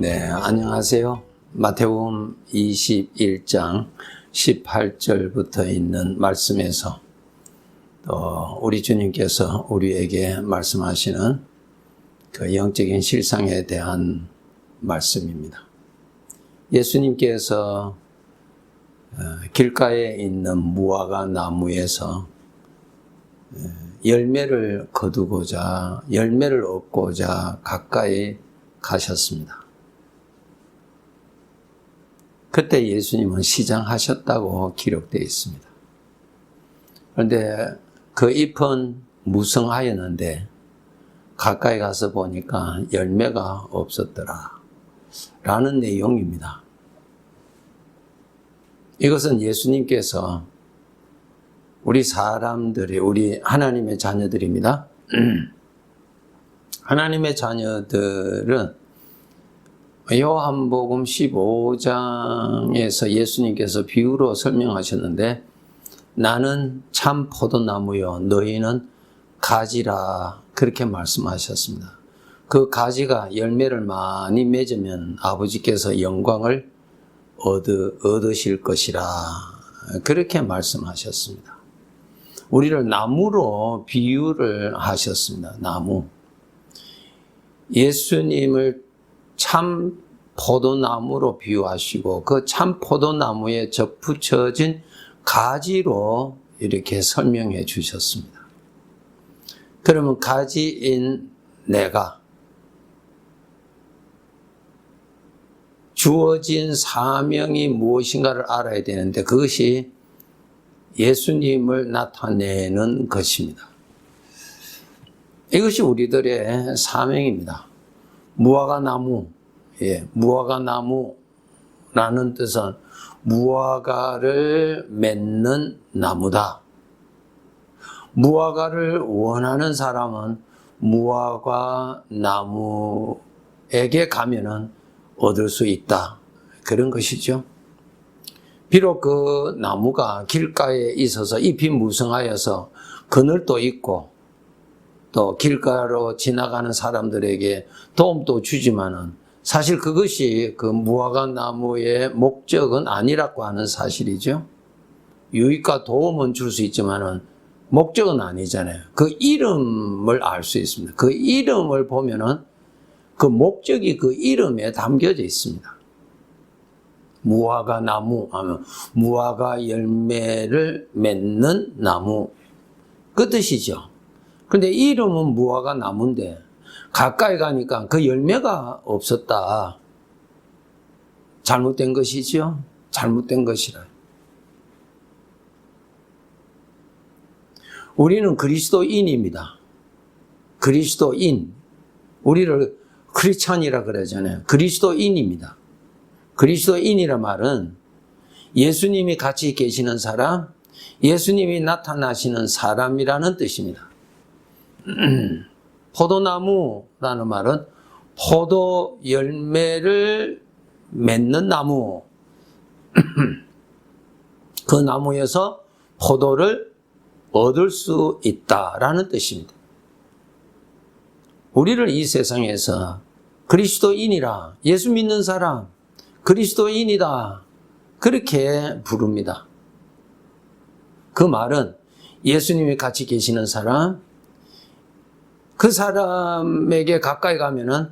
네, 안녕하세요. 마태복음 21장 18절부터 있는 말씀에서 또 우리 주님께서 우리에게 말씀하시는 그 영적인 실상에 대한 말씀입니다. 예수님께서 길가에 있는 무화과 나무에서 열매를 거두고자, 열매를 얻고자 가까이 가셨습니다. 그때 예수님은 시장하셨다고 기록되어 있습니다. 그런데 그 잎은 무성하였는데 가까이 가서 보니까 열매가 없었더라 라는 내용입니다. 이것은 예수님께서 우리 사람들이, 우리 하나님의 자녀들입니다. 하나님의 자녀들은 요한복음 15장에서 예수님께서 비유로 설명하셨는데, 나는 참 포도나무요 너희는 가지라, 그렇게 말씀하셨습니다. 그 가지가 열매를 많이 맺으면 아버지께서 영광을 얻으실 것이라, 그렇게 말씀하셨습니다. 우리를 나무로 비유를 하셨습니다. 나무. 예수님을 참 포도나무로 비유하시고 그 참 포도나무에 접붙여진 가지로 이렇게 설명해 주셨습니다. 그러면 가지인 내가 주어진 사명이 무엇인가를 알아야 되는데, 그것이 예수님을 나타내는 것입니다. 이것이 우리들의 사명입니다. 무화과 나무, 무화과 나무라는 뜻은 무화과를 맺는 나무다. 무화과를 원하는 사람은 무화과 나무에게 가면은 얻을 수 있다, 그런 것이죠. 비록 그 나무가 길가에 있어서 잎이 무성하여서 그늘도 있고 또 길가로 지나가는 사람들에게 도움도 주지만은 사실 그것이 그 무화과 나무의 목적은 아니라고 하는 사실이죠. 유익과 도움은 줄 수 있지만은 목적은 아니잖아요. 그 이름을 알 수 있습니다. 그 이름을 보면은 그 목적이 그 이름에 담겨져 있습니다. 무화과 나무 하면 무화과 열매를 맺는 나무, 그 뜻이죠. 근데 이름은 무화과 나무인데 가까이 가니까 그 열매가 없었다. 잘못된 것이죠. 잘못된 것이라. 우리는 그리스도인입니다. 그리스도인. 우리를 크리스찬이라 그러잖아요. 그리스도인입니다. 그리스도인이란 말은 예수님이 같이 계시는 사람, 예수님이 나타나시는 사람이라는 뜻입니다. 포도나무라는 말은 포도 열매를 맺는 나무, 그 나무에서 포도를 얻을 수 있다라는 뜻입니다. 우리를 이 세상에서 그리스도인이라, 예수 믿는 사람, 그리스도인이다, 그렇게 부릅니다. 그 말은 예수님이 같이 계시는 사람, 그 사람에게 가까이 가면은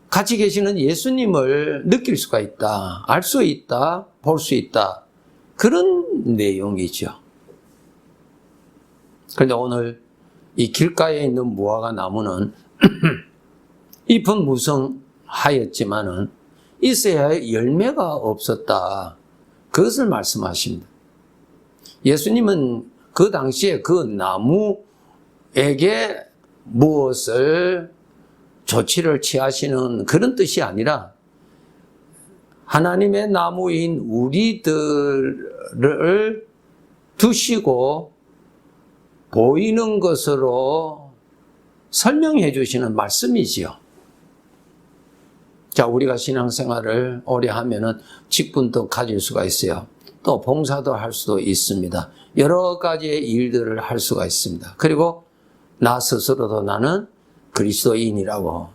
같이 계시는 예수님을 느낄 수가 있다, 알 수 있다, 볼 수 있다, 그런 내용이죠. 그런데 오늘 이 길가에 있는 무화과 나무는 잎은 무성하였지만은 있어야 열매가 없었다, 그것을 말씀하십니다. 예수님은 그 당시에 그 나무에게 무엇을 조치를 취하시는 그런 뜻이 아니라 하나님의 나무인 우리들을 두시고 보이는 것으로 설명해 주시는 말씀이지요. 자, 우리가 신앙생활을 오래 하면은 직분도 가질 수가 있어요. 또 봉사도 할 수도 있습니다. 여러 가지의 일들을 할 수가 있습니다. 그리고 나 스스로도 나는 그리스도인이라고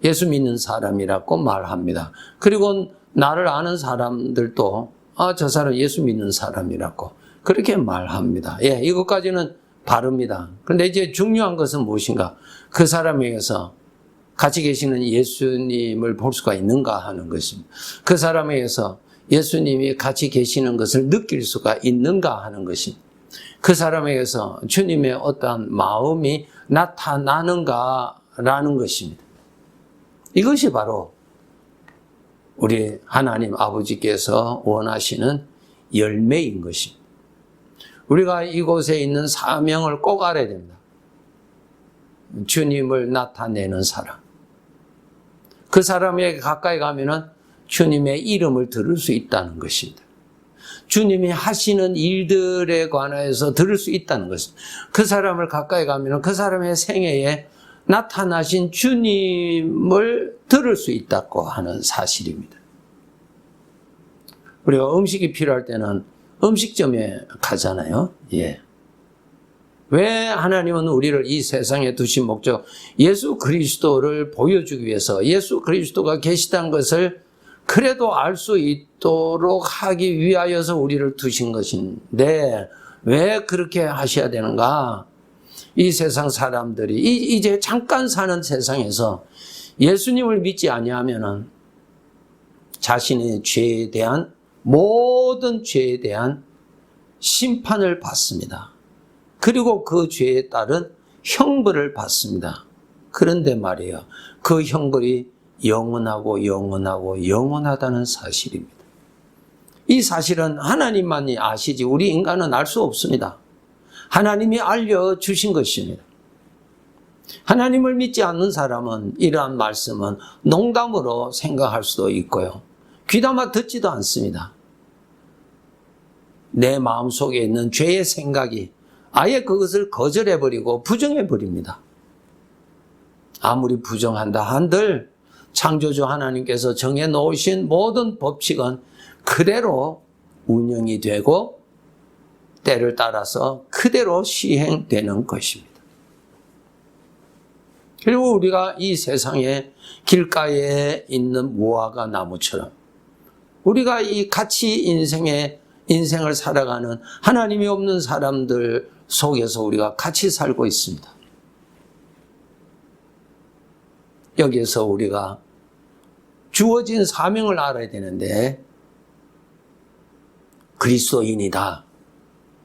예수 믿는 사람이라고 말합니다. 그리고 나를 아는 사람들도 저 사람 예수 믿는 사람이라고 그렇게 말합니다. 예, 이것까지는 바릅니다. 그런데 이제 중요한 것은 무엇인가? 그 사람에게서 같이 계시는 예수님을 볼 수가 있는가 하는 것입니다. 그 사람에게서 예수님이 같이 계시는 것을 느낄 수가 있는가 하는 것입니다. 그 사람에게서 주님의 어떠한 마음이 나타나는가라는 것입니다. 이것이 바로 우리 하나님 아버지께서 원하시는 열매인 것입니다. 우리가 이곳에 있는 사명을 꼭 알아야 됩니다. 주님을 나타내는 사람. 그 사람에게 가까이 가면은 주님의 이름을 들을 수 있다는 것입니다. 주님이 하시는 일들에 관해서 들을 수 있다는 것입니다. 그 사람을 가까이 가면은 그 사람의 생애에 나타나신 주님을 들을 수 있다고 하는 사실입니다. 우리가 음식이 필요할 때는 음식점에 가잖아요. 예. 왜 하나님은 우리를 이 세상에 두신 목적, 예수 그리스도를 보여주기 위해서 예수 그리스도가 계시다는 것을 그래도 알 수 있도록 하기 위하여서 우리를 두신 것인데 왜 그렇게 하셔야 되는가? 이 세상 사람들이 이제 잠깐 사는 세상에서 예수님을 믿지 아니하면은 자신의 죄에 대한 모든 죄에 대한 심판을 받습니다. 그리고 그 죄에 따른 형벌을 받습니다. 그런데 말이에요. 그 형벌이 영원하고 영원하고 영원하다는 사실입니다. 이 사실은 하나님만이 아시지 우리 인간은 알 수 없습니다. 하나님이 알려주신 것입니다. 하나님을 믿지 않는 사람은 이러한 말씀은 농담으로 생각할 수도 있고요. 귀담아 듣지도 않습니다. 내 마음속에 있는 죄의 생각이 아예 그것을 거절해버리고 부정해버립니다. 아무리 부정한다 한들 창조주 하나님께서 정해놓으신 모든 법칙은 그대로 운영이 되고 때를 따라서 그대로 시행되는 것입니다. 그리고 우리가 이 세상에 길가에 있는 무화과 나무처럼 우리가 이 같이 인생을 살아가는 하나님이 없는 사람들 속에서 우리가 같이 살고 있습니다. 여기에서 우리가 주어진 사명을 알아야 되는데 그리스도인이다.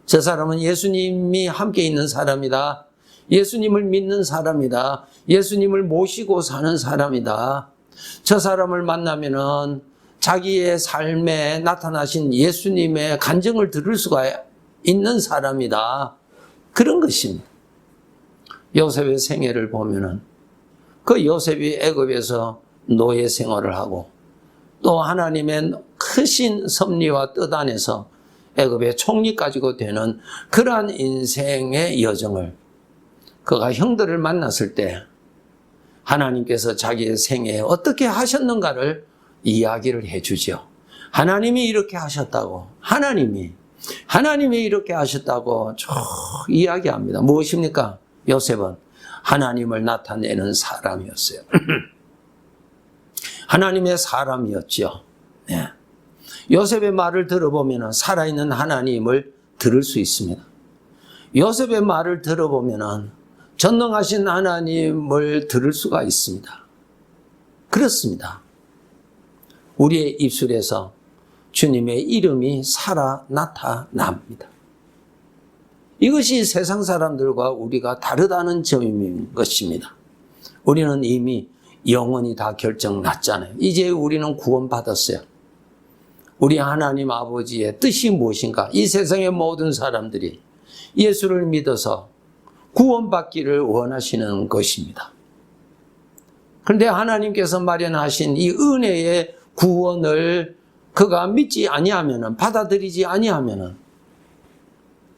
저 사람은 예수님이 함께 있는 사람이다. 예수님을 믿는 사람이다. 예수님을 모시고 사는 사람이다. 저 사람을 만나면은 자기의 삶에 나타나신 예수님의 간증을 들을 수가 있는 사람이다. 그런 것입니다. 요셉의 생애를 보면은 그 요셉이 애굽에서 노예 생활을 하고 또 하나님의 크신 섭리와 뜻 안에서 애굽의 총리까지도 되는 그러한 인생의 여정을 그가 형들을 만났을 때 하나님께서 자기의 생애에 어떻게 하셨는가를 이야기를 해주죠. 하나님이 이렇게 하셨다고 하나님이 이렇게 하셨다고 쭉 이야기합니다. 무엇입니까? 요셉은 하나님을 나타내는 사람이었어요. 하나님의 사람이었죠. 네. 요셉의 말을 들어보면 살아있는 하나님을 들을 수 있습니다. 요셉의 말을 들어보면 전능하신 하나님을 들을 수가 있습니다. 그렇습니다. 우리의 입술에서 주님의 이름이 살아 나타납니다. 이것이 세상 사람들과 우리가 다르다는 점인 것입니다. 우리는 이미 영원히 다 결정났잖아요. 이제 우리는 구원받았어요. 우리 하나님 아버지의 뜻이 무엇인가? 이 세상의 모든 사람들이 예수를 믿어서 구원받기를 원하시는 것입니다. 그런데 하나님께서 마련하신 이 은혜의 구원을 그가 믿지 아니하면, 받아들이지 아니하면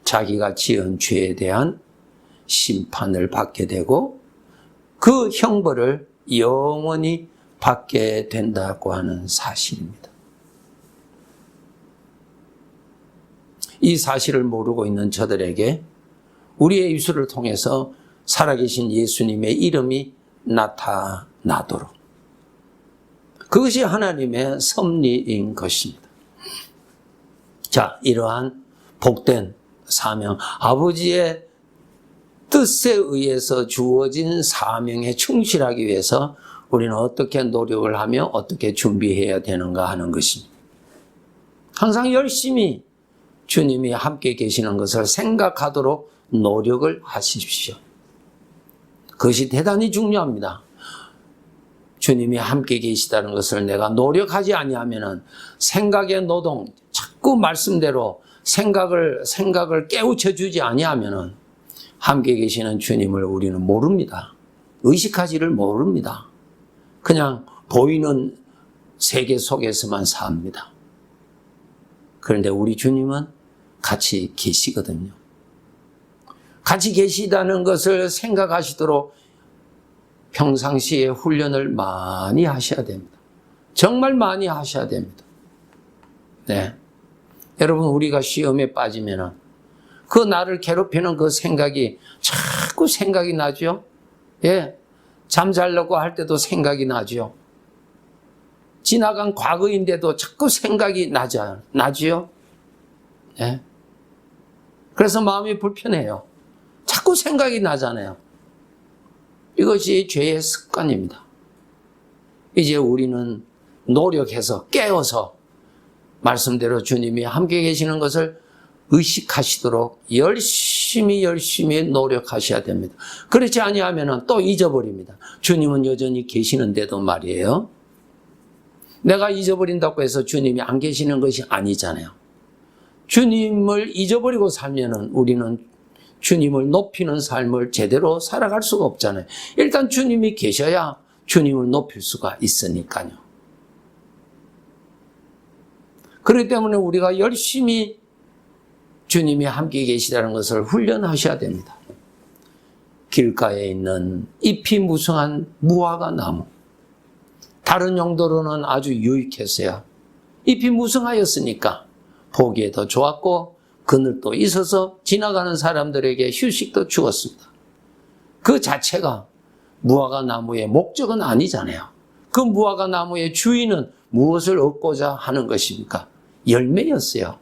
자기가 지은 죄에 대한 심판을 받게 되고 그 형벌을 영원히 받게 된다고 하는 사실입니다. 이 사실을 모르고 있는 저들에게 우리의 입술을 통해서 살아계신 예수님의 이름이 나타나도록 그것이 하나님의 섭리인 것입니다. 자, 이러한 복된 사명, 아버지의 뜻에 의해서 주어진 사명에 충실하기 위해서 우리는 어떻게 노력을 하며 어떻게 준비해야 되는가 하는 것입니다. 항상 열심히 주님이 함께 계시는 것을 생각하도록 노력을 하십시오. 그것이 대단히 중요합니다. 주님이 함께 계시다는 것을 내가 노력하지 아니하면은 생각의 노동, 자꾸 말씀대로 생각을 깨우쳐 주지 아니하면은 함께 계시는 주님을 우리는 모릅니다. 의식하지를 모릅니다. 그냥 보이는 세계 속에서만 삽니다. 그런데 우리 주님은 같이 계시거든요. 같이 계시다는 것을 생각하시도록 평상시에 훈련을 많이 하셔야 됩니다. 정말 많이 하셔야 됩니다. 네. 여러분, 우리가 시험에 빠지면은 그 나를 괴롭히는 그 생각이 자꾸 생각이 나죠? 예. 잠자려고 할 때도 생각이 나죠? 지나간 과거인데도 자꾸 생각이 나지요? 예. 그래서 마음이 불편해요. 자꾸 생각이 나잖아요. 이것이 죄의 습관입니다. 이제 우리는 노력해서 깨어서 말씀대로 주님이 함께 계시는 것을 의식하시도록 열심히 노력하셔야 됩니다. 그렇지 아니하면 또 잊어버립니다. 주님은 여전히 계시는데도 말이에요. 내가 잊어버린다고 해서 주님이 안 계시는 것이 아니잖아요. 주님을 잊어버리고 살면은 우리는 주님을 높이는 삶을 제대로 살아갈 수가 없잖아요. 일단 주님이 계셔야 주님을 높일 수가 있으니까요. 그렇기 때문에 우리가 열심히 주님이 함께 계시다는 것을 훈련하셔야 됩니다. 길가에 있는 잎이 무성한 무화과 나무. 다른 용도로는 아주 유익했어요. 잎이 무성하였으니까 보기에도 좋았고 그늘도 있어서 지나가는 사람들에게 휴식도 주었습니다. 그 자체가 무화과 나무의 목적은 아니잖아요. 그 무화과 나무의 주인은 무엇을 얻고자 하는 것입니까? 열매였어요.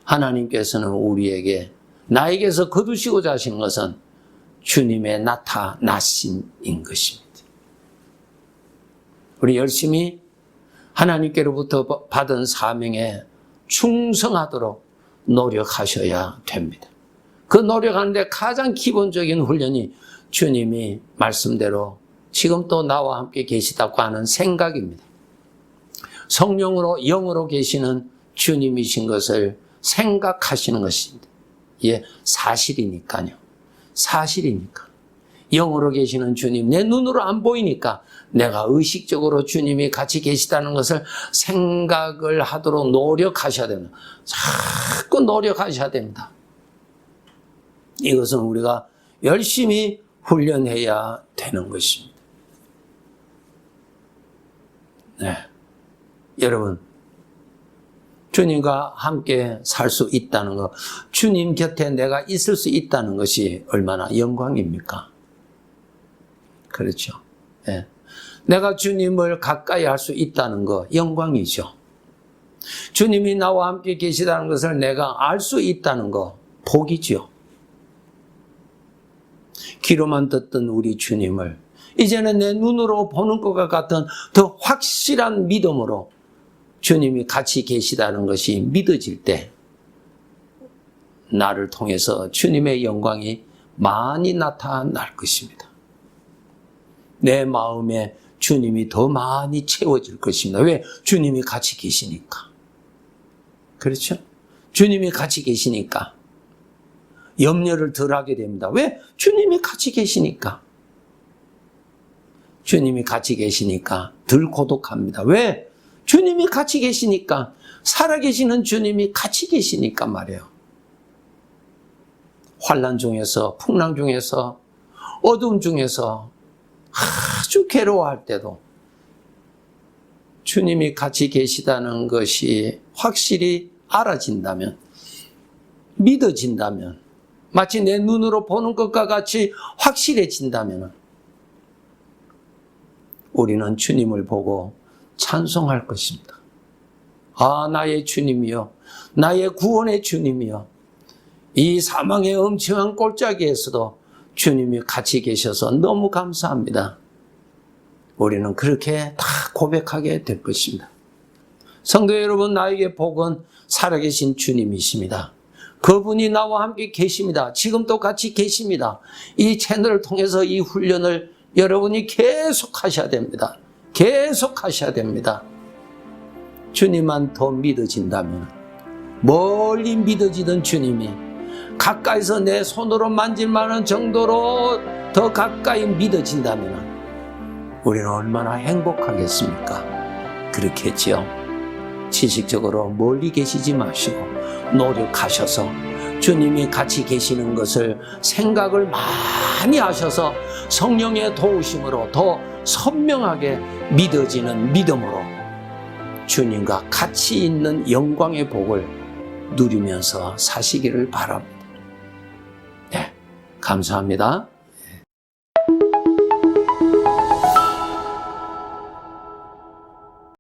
하나님께서는 우리에게 나에게서 거두시고자 하시는 것은 주님의 나타나심인 것입니다. 우리 열심히 하나님께로부터 받은 사명에 충성하도록 노력하셔야 됩니다. 그 노력하는데 가장 기본적인 훈련이 주님이 말씀대로 지금 또 나와 함께 계시다고 하는 생각입니다. 성령으로 영으로 계시는 주님이신 것을 생각하시는 것입니다. 예, 사실이니까요. 사실이니까. 영으로 계시는 주님, 내 눈으로 안 보이니까 내가 의식적으로 주님이 같이 계시다는 것을 생각을 하도록 노력하셔야 됩니다. 자꾸 노력하셔야 됩니다. 이것은 우리가 열심히 훈련해야 되는 것입니다. 네. 여러분, 주님과 함께 살 수 있다는 것, 주님 곁에 내가 있을 수 있다는 것이 얼마나 영광입니까? 그렇죠. 네. 내가 주님을 가까이 할 수 있다는 것, 영광이죠. 주님이 나와 함께 계시다는 것을 내가 알 수 있다는 것, 복이죠. 귀로만 듣던 우리 주님을 이제는 내 눈으로 보는 것과 같은 더 확실한 믿음으로 주님이 같이 계시다는 것이 믿어질 때 나를 통해서 주님의 영광이 많이 나타날 것입니다. 내 마음에 주님이 더 많이 채워질 것입니다. 왜? 주님이 같이 계시니까. 그렇죠? 주님이 같이 계시니까 염려를 덜 하게 됩니다. 왜? 주님이 같이 계시니까. 주님이 같이 계시니까 덜 고독합니다. 왜? 주님이 같이 계시니까, 살아계시는 주님이 같이 계시니까 말이에요. 환난 중에서, 풍랑 중에서, 어둠 중에서 아주 괴로워할 때도 주님이 같이 계시다는 것이 확실히 알아진다면, 믿어진다면, 마치 내 눈으로 보는 것과 같이 확실해진다면 우리는 주님을 보고 찬송할 것입니다. 아, 나의 주님이여, 나의 구원의 주님이여, 이 사망의 엄청난 골짜기에서도 주님이 같이 계셔서 너무 감사합니다. 우리는 그렇게 다 고백하게 될 것입니다. 성도 여러분, 나에게 복은 살아계신 주님이십니다. 그분이 나와 함께 계십니다. 지금도 같이 계십니다. 이 채널을 통해서 이 훈련을 여러분이 계속 하셔야 됩니다. 계속 하셔야 됩니다. 주님만 더 믿어진다면, 멀리 믿어지던 주님이 가까이서 내 손으로 만질 만한 정도로 더 가까이 믿어진다면 우리는 얼마나 행복하겠습니까? 그렇겠지요. 지식적으로 멀리 계시지 마시고 노력하셔서 주님이 같이 계시는 것을 생각을 많이 하셔서 성령의 도우심으로 더 선명하게 믿어지는 믿음으로 주님과 같이 있는 영광의 복을 누리면서 사시기를 바랍니다. 네, 감사합니다.